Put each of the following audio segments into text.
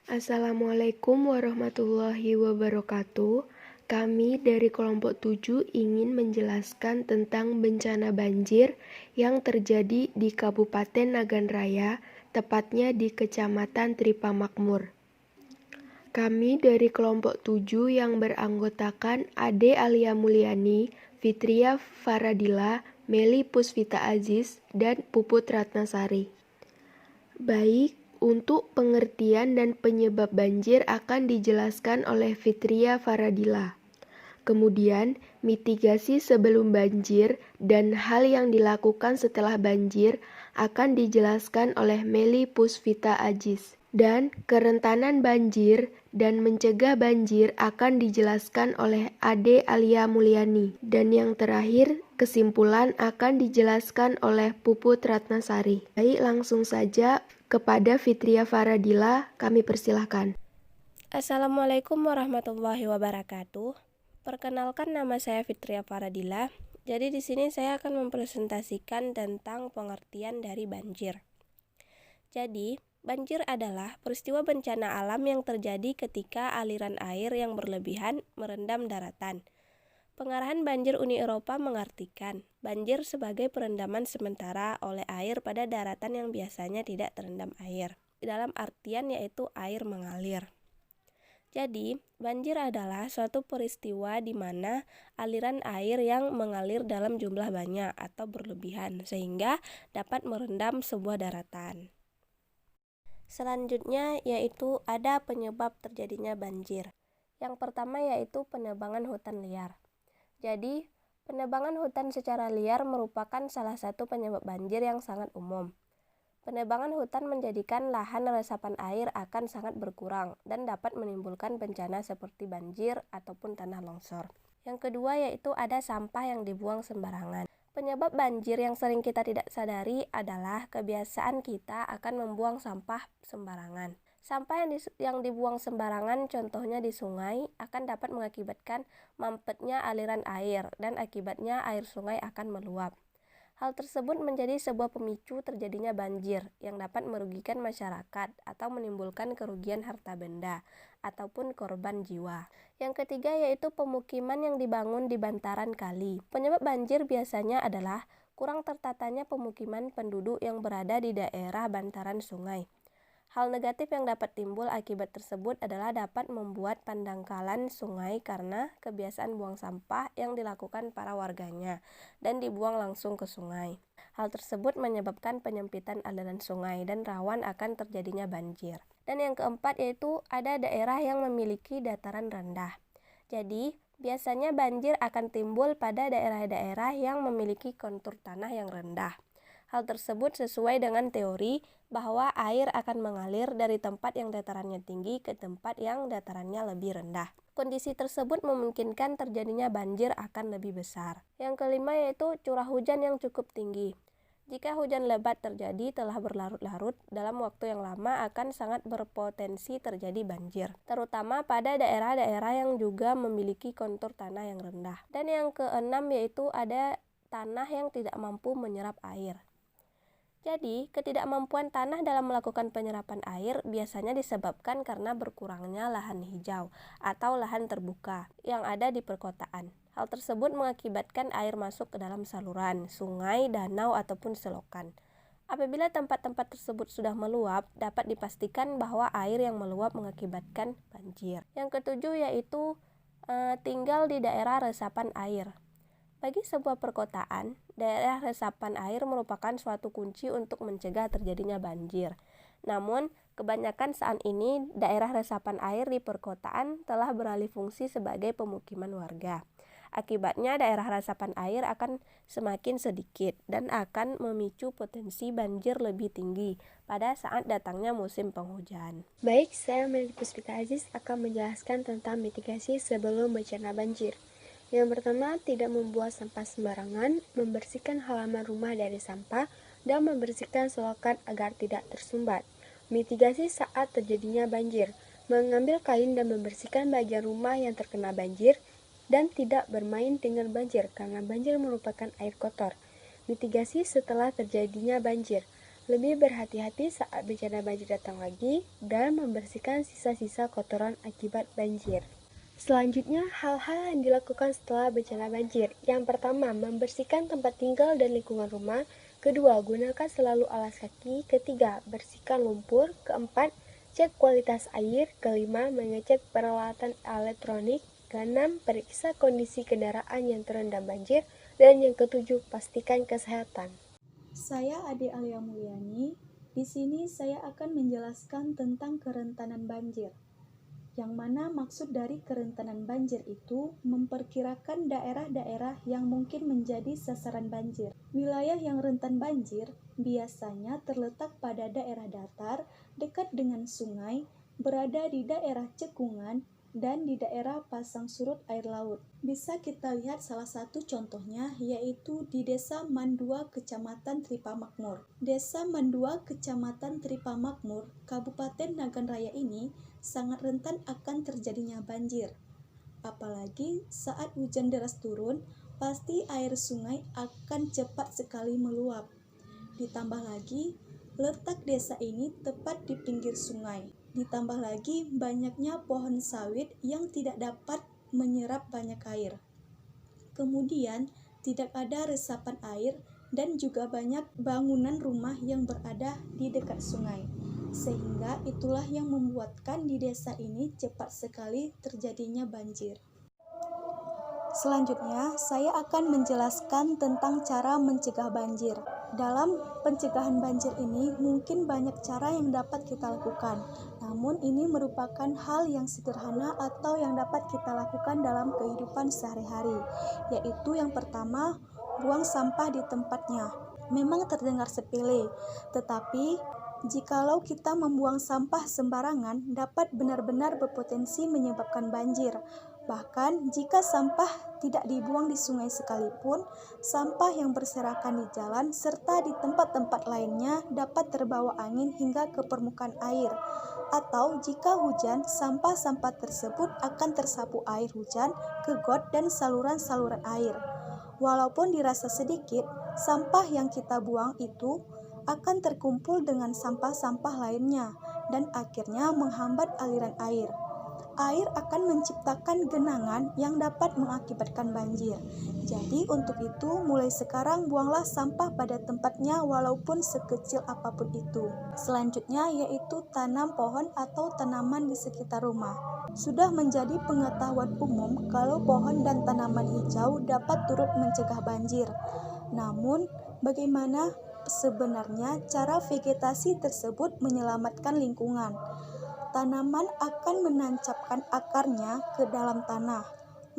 Assalamualaikum warahmatullahi wabarakatuh. Kami dari kelompok 7 ingin menjelaskan tentang bencana banjir yang terjadi di Kabupaten Nagan Raya, tepatnya di Kecamatan Tripamakmur. Kami dari kelompok 7 yang beranggotakan Ade Alia Mulyani, Fitria Faradila, Meli Puspita Aziz, dan Puput Ratnasari. Baik, untuk pengertian dan penyebab banjir akan dijelaskan oleh Fitria Faradila. Kemudian, mitigasi sebelum banjir dan hal yang dilakukan setelah banjir akan dijelaskan oleh Meli Puspita Aziz. Dan kerentanan banjir dan mencegah banjir akan dijelaskan oleh Ade Alia Mulyani. Dan yang terakhir, kesimpulan akan dijelaskan oleh Puput Ratnasari. Baik, langsung saja kepada Fitria Faradila, kami persilahkan. Assalamualaikum warahmatullahi wabarakatuh. Perkenalkan, nama saya Fitria Faradila. Jadi di sini saya akan mempresentasikan tentang pengertian dari banjir. Jadi, banjir adalah peristiwa bencana alam yang terjadi ketika aliran air yang berlebihan merendam daratan. Pengarahan banjir Uni Eropa mengartikan banjir sebagai perendaman sementara oleh air pada daratan yang biasanya tidak terendam air, dalam artian yaitu air mengalir. Jadi, banjir adalah suatu peristiwa di mana aliran air yang mengalir dalam jumlah banyak atau berlebihan sehingga dapat merendam sebuah daratan. Selanjutnya yaitu ada penyebab terjadinya banjir. Yang pertama yaitu penebangan hutan liar. Jadi, penebangan hutan secara liar merupakan salah satu penyebab banjir yang sangat umum. Penebangan hutan menjadikan lahan resapan air akan sangat berkurang dan dapat menimbulkan bencana seperti banjir ataupun tanah longsor. Yang kedua yaitu ada sampah yang dibuang sembarangan. Penyebab banjir yang sering kita tidak sadari adalah kebiasaan kita akan membuang sampah sembarangan. Sampah yang dibuang sembarangan, contohnya di sungai, akan dapat mengakibatkan mampetnya aliran air dan akibatnya air sungai akan meluap. Hal tersebut menjadi sebuah pemicu terjadinya banjir yang dapat merugikan masyarakat atau menimbulkan kerugian harta benda ataupun korban jiwa. Yang ketiga yaitu pemukiman yang dibangun di bantaran kali. Penyebab banjir biasanya adalah kurang tertatanya pemukiman penduduk yang berada di daerah bantaran sungai. Hal negatif yang dapat timbul akibat tersebut adalah dapat membuat pendangkalan sungai karena kebiasaan buang sampah yang dilakukan para warganya dan dibuang langsung ke sungai. Hal tersebut menyebabkan penyempitan aliran sungai dan rawan akan terjadinya banjir. Dan yang keempat yaitu ada daerah yang memiliki dataran rendah. Jadi, biasanya banjir akan timbul pada daerah-daerah yang memiliki kontur tanah yang rendah. Hal tersebut sesuai dengan teori bahwa air akan mengalir dari tempat yang datarannya tinggi ke tempat yang datarannya lebih rendah. Kondisi tersebut memungkinkan terjadinya banjir akan lebih besar. Yang kelima yaitu curah hujan yang cukup tinggi. Jika hujan lebat terjadi telah berlarut-larut dalam waktu yang lama akan sangat berpotensi terjadi banjir, terutama pada daerah-daerah yang juga memiliki kontur tanah yang rendah. Dan yang keenam yaitu ada tanah yang tidak mampu menyerap air. Jadi, ketidakmampuan tanah dalam melakukan penyerapan air biasanya disebabkan karena berkurangnya lahan hijau atau lahan terbuka yang ada di perkotaan. Hal tersebut mengakibatkan air masuk ke dalam saluran, sungai, danau, ataupun selokan. Apabila tempat-tempat tersebut sudah meluap, dapat dipastikan bahwa air yang meluap mengakibatkan banjir. Yang ketujuh yaitu tinggal di daerah resapan air. Bagi sebuah perkotaan, daerah resapan air merupakan suatu kunci untuk mencegah terjadinya banjir. Namun, kebanyakan saat ini daerah resapan air di perkotaan telah beralih fungsi sebagai pemukiman warga. Akibatnya daerah resapan air akan semakin sedikit dan akan memicu potensi banjir lebih tinggi pada saat datangnya musim penghujan. Baik, saya Meli Puspita Aziz akan menjelaskan tentang mitigasi sebelum bencana banjir. Yang pertama, tidak membuang sampah sembarangan, membersihkan halaman rumah dari sampah, dan membersihkan selokan agar tidak tersumbat. Mitigasi saat terjadinya banjir, mengambil kain dan membersihkan bagian rumah yang terkena banjir, dan tidak bermain dengan banjir karena banjir merupakan air kotor. Mitigasi setelah terjadinya banjir, lebih berhati-hati saat bencana banjir datang lagi, dan membersihkan sisa-sisa kotoran akibat banjir. Selanjutnya, hal-hal yang dilakukan setelah bencana banjir. Yang pertama, membersihkan tempat tinggal dan lingkungan rumah. Kedua, gunakan selalu alas kaki. Ketiga, bersihkan lumpur. Keempat, cek kualitas air. Kelima, mengecek peralatan elektronik. Keenam, periksa kondisi kendaraan yang terendam banjir. Dan yang ketujuh, pastikan kesehatan. Saya Ade Alia Mulyani. Di sini saya akan menjelaskan tentang kerentanan banjir. Yang mana maksud dari kerentanan banjir itu memperkirakan daerah-daerah yang mungkin menjadi sasaran banjir. Wilayah yang rentan banjir biasanya terletak pada daerah datar, dekat dengan sungai, berada di daerah cekungan, dan di daerah pasang surut air laut. Bisa kita lihat salah satu contohnya yaitu di Desa Mandua, Kecamatan Tripamakmur. Desa Mandua, Kecamatan Tripamakmur, Kabupaten Nagan Raya ini sangat rentan akan terjadinya banjir. Apalagi saat hujan deras turun, pasti air sungai akan cepat sekali meluap. Ditambah lagi, letak desa ini tepat di pinggir sungai. Ditambah lagi banyaknya pohon sawit yang tidak dapat menyerap banyak air. Kemudian tidak ada resapan air dan juga banyak bangunan rumah yang berada di dekat sungai. Sehingga itulah yang membuatkan di desa ini cepat sekali terjadinya banjir. Selanjutnya, saya akan menjelaskan tentang cara mencegah banjir. Dalam pencegahan banjir ini mungkin banyak cara yang dapat kita lakukan. Namun ini merupakan hal yang sederhana atau yang dapat kita lakukan dalam kehidupan sehari-hari. Yaitu yang pertama, buang sampah di tempatnya. Memang terdengar sepele, tetapi jikalau kita membuang sampah sembarangan dapat benar-benar berpotensi menyebabkan banjir. Bahkan jika sampah tidak dibuang di sungai sekalipun, sampah yang berserakan di jalan serta di tempat-tempat lainnya dapat terbawa angin hingga ke permukaan air. Atau jika hujan, sampah-sampah tersebut akan tersapu air hujan ke got dan saluran-saluran air. Walaupun dirasa sedikit, sampah yang kita buang itu akan terkumpul dengan sampah-sampah lainnya dan akhirnya menghambat aliran air. Air akan menciptakan genangan yang dapat mengakibatkan banjir. Jadi untuk itu mulai sekarang buanglah sampah pada tempatnya walaupun sekecil apapun itu. Selanjutnya yaitu tanam pohon atau tanaman di sekitar rumah. Sudah menjadi pengetahuan umum kalau pohon dan tanaman hijau dapat turut mencegah banjir. Namun bagaimana sebenarnya cara vegetasi tersebut menyelamatkan lingkungan? Tanaman akan menancapkan akarnya ke dalam tanah.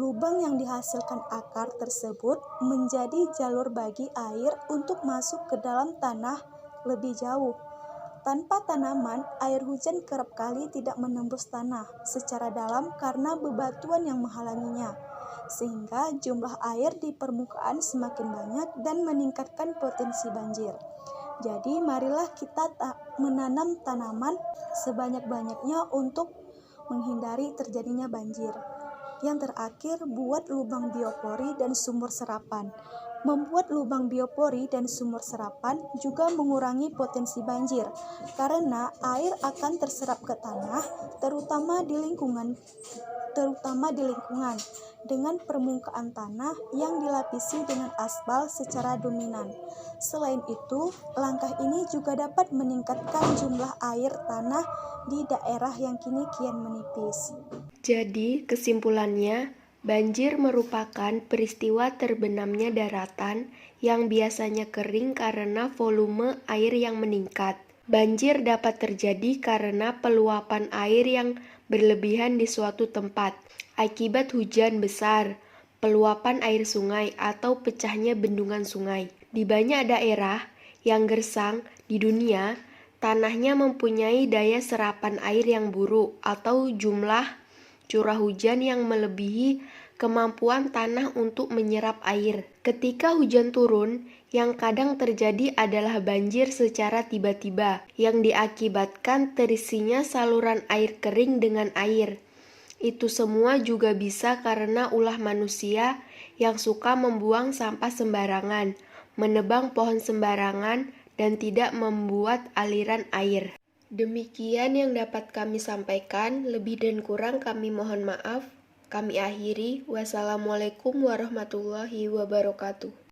Lubang yang dihasilkan akar tersebut menjadi jalur bagi air untuk masuk ke dalam tanah lebih jauh. Tanpa tanaman, air hujan kerap kali tidak menembus tanah secara dalam karena bebatuan yang menghalanginya, sehingga jumlah air di permukaan semakin banyak dan meningkatkan potensi banjir. Jadi marilah kita menanam tanaman sebanyak-banyaknya untuk menghindari terjadinya banjir. Yang terakhir, buat lubang biopori dan sumur serapan. Membuat lubang biopori dan sumur serapan juga mengurangi potensi banjir karena air akan terserap ke tanah, terutama di lingkungan dengan permukaan tanah yang dilapisi dengan aspal secara dominan. Selain itu, langkah ini juga dapat meningkatkan jumlah air tanah di daerah yang kini kian menipis. Jadi, kesimpulannya, banjir merupakan peristiwa terbenamnya daratan yang biasanya kering karena volume air yang meningkat. Banjir dapat terjadi karena peluapan air yang berlebihan di suatu tempat akibat hujan besar, peluapan air sungai, atau pecahnya bendungan sungai. Di banyak daerah yang gersang di dunia, tanahnya mempunyai daya serapan air yang buruk atau jumlah curah hujan yang melebihi kemampuan tanah untuk menyerap air. Ketika hujan turun, yang kadang terjadi adalah banjir secara tiba-tiba yang diakibatkan terisinya saluran air kering dengan air. Itu semua juga bisa karena ulah manusia yang suka membuang sampah sembarangan, menebang pohon sembarangan, dan tidak membuat aliran air. Demikian yang dapat kami sampaikan, lebih dan kurang kami mohon maaf. Kami akhiri. Wassalamualaikum warahmatullahi wabarakatuh.